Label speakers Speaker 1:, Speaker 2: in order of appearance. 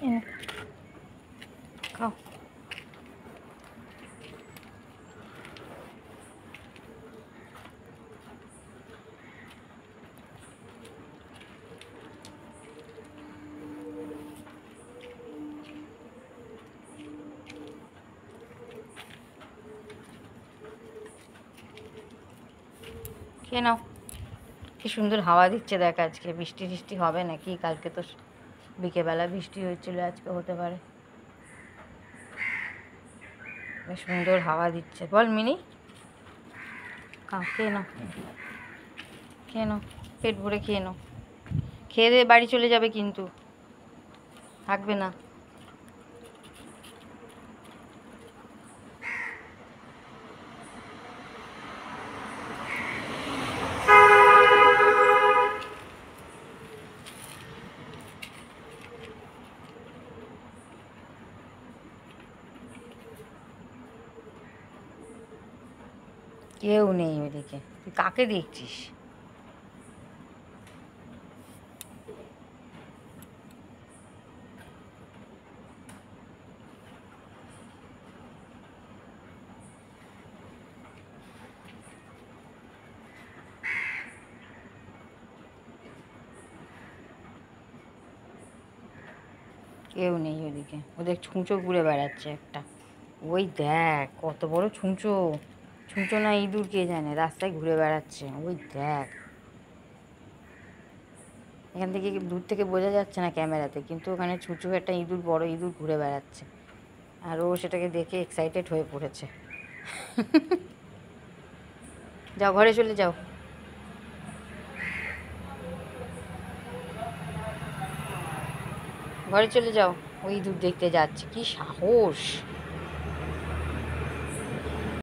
Speaker 1: এনে খাও। খেয়ে নাও। কি সুন্দর হাওয়া দিচ্ছে দেখ, আজকে বৃষ্টি টিষ্টি হবে নাকি? কালকে তো বিকেলবেলা বৃষ্টি হয়েছিল, আজকে হতে পারে। বেশ সুন্দর হাওয়া দিচ্ছে। বল মিনি, খাও, খেয়ে নাও, খেয়ে নাও, পেট ভরে খেয়ে নাও। খেয়ে দিয়ে বাড়ি চলে যাবে কিন্তু, থাকবে না। কেউ নেই ওদিকে, তুই কাকে দেখছিস? কেউ নেই ওদিকে, ওদের ছুঁচো ঘুরে বেড়াচ্ছে একটা। ওই দেখ কত বড় ছুঁচো, ছুঁচো না ইঁদুর কে জানে, রাস্তায় ঘুরে বেড়াচ্ছে। ওই দেখ, এখান থেকে দূর থেকে বোঝা যাচ্ছে না ক্যামেরাতে, কিন্তু ওখানে ছুঁচো একটা ইঁদুর, বড় ইঁদুর ঘুরে বেড়াচ্ছে। আর ও সেটাকে দেখে এক্সাইটেড হয়ে পড়েছে। যাও, ঘরে চলে যাও, ঘরে চলে যাও। ওই ইঁদুর দেখতে যাচ্ছে, কি সাহস!